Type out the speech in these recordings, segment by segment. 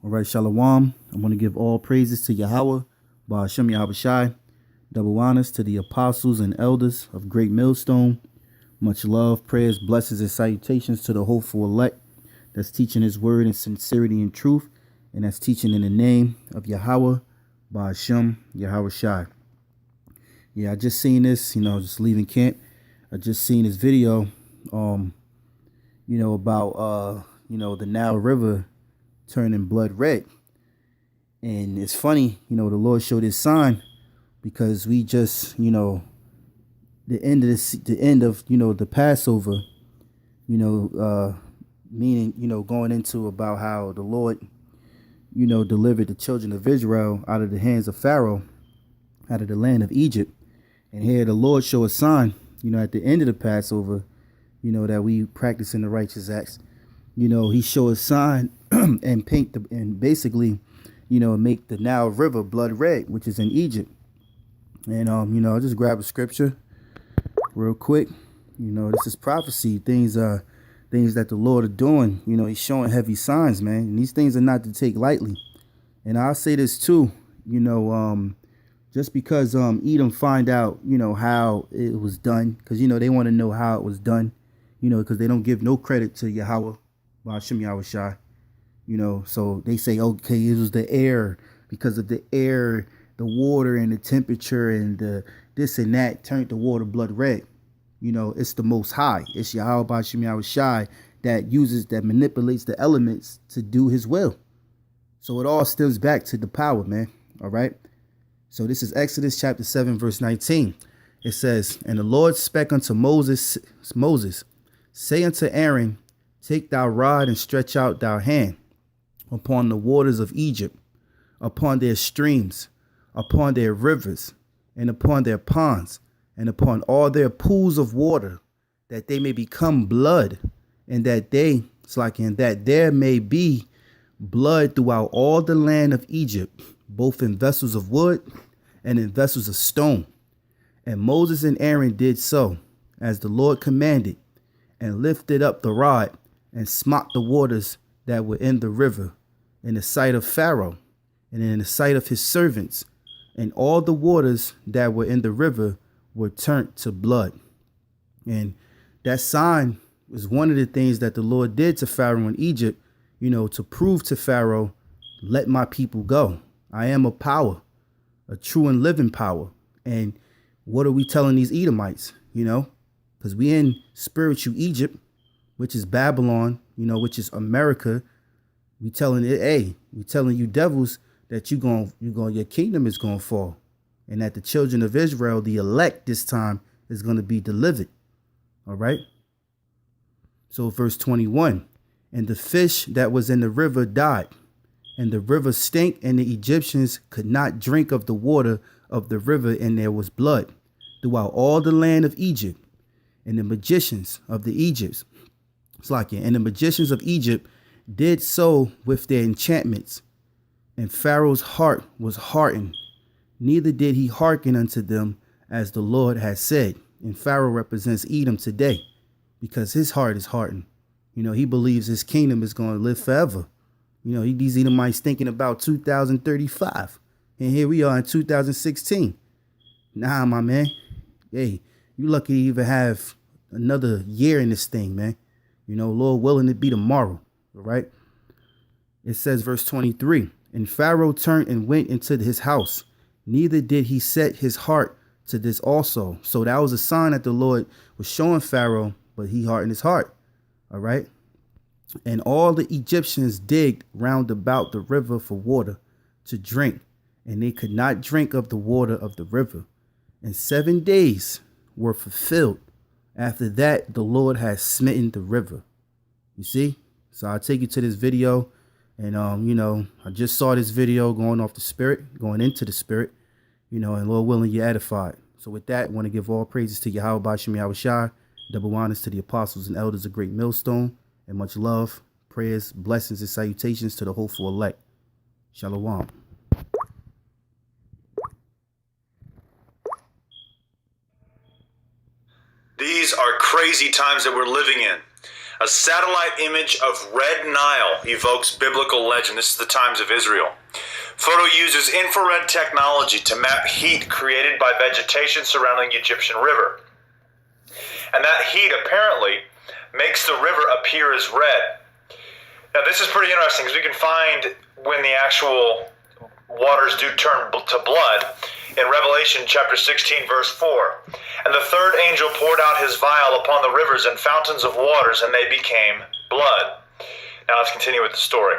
All right, Shalom. I want to give all praises to Yahweh, Ba'ashem Yahushai. Double honors to the apostles and elders of Great Millstone. Much love, prayers, blessings, and salutations to the hopeful elect that's teaching his word in sincerity and truth, and that's teaching in the name of Yahweh, Ba'ashem Yahushai. Yeah, I just seen this, just leaving camp. I just seen this video, about, the Nile River turning blood red. And it's funny, the Lord showed his sign because we just, the end of the Passover, meaning, going into about how the Lord, delivered the children of Israel out of the hands of Pharaoh, out of the land of Egypt. And here the Lord show a sign, at the end of the Passover, that we practice in the righteous acts. He show a sign and basically, make the Nile River blood red, which is in Egypt. And, I'll just grab a scripture real quick. This is prophecy. Things that the Lord are doing. He's showing heavy signs, man. And these things are not to take lightly. And I'll say this too, just because Edom find out, how it was done, because, they want to know how it was done, because they don't give no credit to Yahweh, Ba'ashem Yahushai. So they say, okay, it was the air, because of the air, the water and the temperature and the this and that turned the water blood red. It's the Most High. It's Yahweh Ba'ashem Yahushai that manipulates the elements to do his will. So it all stems back to the power, man. All right. So this is Exodus chapter 7, verse 19. It says, and the Lord spake unto Moses, say unto Aaron, take thy rod and stretch out thy hand upon the waters of Egypt, upon their streams, upon their rivers, and upon their ponds, and upon all their pools of water, that they may become blood, and that there may be blood throughout all the land of Egypt, both in vessels of wood and in vessels of stone. And Moses and Aaron did so, as the Lord commanded, and lifted up the rod, and smote the waters that were in the river, in the sight of Pharaoh, and in the sight of his servants, and all the waters that were in the river were turned to blood. And that sign was one of the things that the Lord did to Pharaoh in Egypt, to prove to Pharaoh, let my people go. I am a power, a true and living power. And what are we telling these Edomites? Because we in spiritual Egypt, which is Babylon, which is America. We telling it, hey, we telling you devils that your kingdom is going to fall, and that the children of Israel, the elect this time, is going to be delivered. All right. So verse 21, and the fish that was in the river died, and the river stank, and the Egyptians could not drink of the water of the river, and there was blood throughout all the land of Egypt. And the magicians of the Egypts, and the magicians of Egypt did so with their enchantments. And Pharaoh's heart was hardened, neither did he hearken unto them, as the Lord had said. And Pharaoh represents Edom today, because his heart is hardened. He believes his kingdom is going to live forever. These Edomites thinking about 2035. And here we are in 2016. Nah, my man. Hey, you lucky to even have another year in this thing, man. Lord willing, it be tomorrow. All right. It says, verse 23, and Pharaoh turned and went into his house. Neither did he set his heart to this also. So that was a sign that the Lord was showing Pharaoh, but he hardened his heart. All right. And all the Egyptians digged round about the river for water to drink, and they could not drink of the water of the river. And 7 days were fulfilled. After that, the Lord had smitten the river. You see? So I'll take you to this video. And, I just saw this video going into the spirit, and Lord willing, you're edified. So with that, I want to give all praises to Yahweh Ba'ashem Yahushai, double honors to the apostles and elders of Great Millstone, and much love, prayers, blessings, and salutations to the hopeful elect. Shalom. These are crazy times that we're living in. A satellite image of Red Nile evokes biblical legend. This is the times of Israel. Photo uses infrared technology to map heat created by vegetation surrounding the Egyptian river. And that heat apparently makes the river appear as red. Now this is pretty interesting because we can find when the actual waters do turn to blood in Revelation chapter 16 verse 4. And the third angel poured out his vial upon the rivers and fountains of waters, and they became blood. Now let's continue with the story.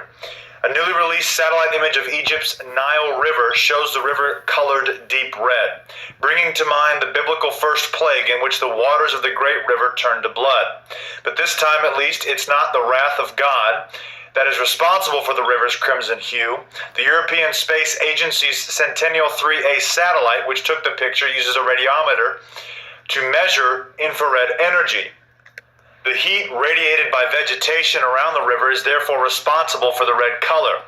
A newly released satellite image of Egypt's Nile River shows the river colored deep red, bringing to mind the biblical first plague in which the waters of the great river turned to blood. But this time at least, it's not the wrath of God that is responsible for the river's crimson hue. The European Space Agency's Sentinel-3A satellite, which took the picture, uses a radiometer to measure infrared energy. The heat radiated by vegetation around the river is therefore responsible for the red color.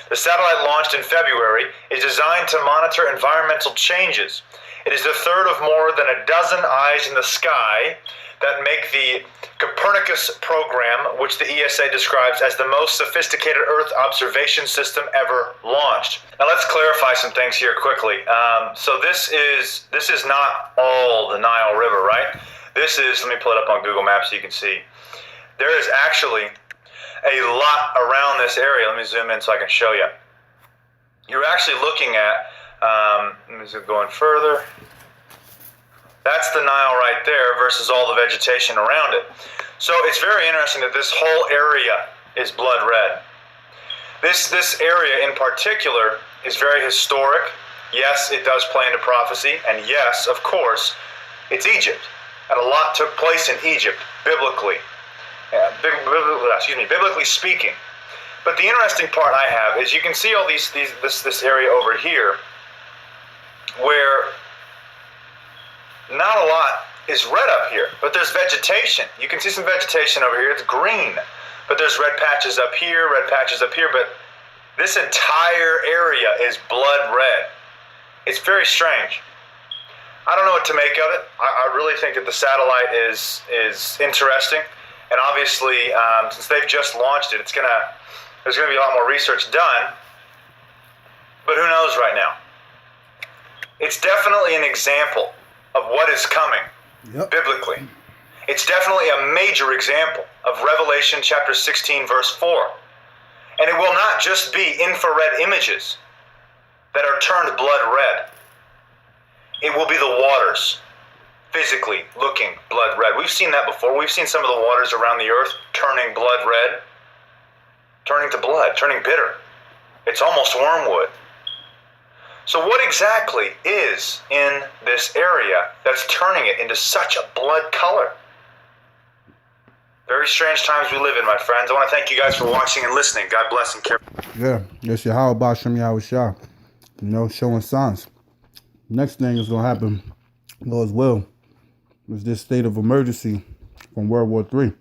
The satellite, launched in February, is designed to monitor environmental changes. It is the third of more than a dozen eyes in the sky that make the Copernicus program, which the ESA describes as the most sophisticated Earth observation system ever launched. Now let's clarify some things here quickly. So this is not all the Nile River, right? This is, let me pull it up on Google Maps so you can see. There is actually a lot around this area. Let me zoom in so I can show you. You're actually looking at, let me zoom going further. That's the Nile right there versus all the vegetation around it. So it's very interesting that this whole area is blood red. This area in particular is very historic. Yes, it does play into prophecy. And yes, of course, it's Egypt. And a lot took place in Egypt, biblically. Biblically speaking. But the interesting part I have is you can see all this area over here where not a lot is red up here, but there's vegetation. You can see some vegetation over here. It's green, but there's red patches up here, red patches up here, but this entire area is blood red. It's very strange. I don't know what to make of it. I really think that the satellite is interesting, and obviously, since they've just launched it, there's gonna be a lot more research done. But who knows right now? It's definitely an example of what is coming biblically. It's definitely a major example of Revelation chapter 16, verse 4. And it will not just be infrared images that are turned blood red. It will be the waters physically looking blood red. We've seen that before. We've seen some of the waters around the earth turning blood red, turning to blood, turning bitter. It's almost wormwood. So what exactly is in this area that's turning it into such a blood color? Very strange times we live in, my friends. I want to thank you guys for watching and listening. God bless and care. Yeah, that's your how about Shem Yahushua. Showing signs. Next thing is going to happen, Lord's will, is this state of emergency from World War III.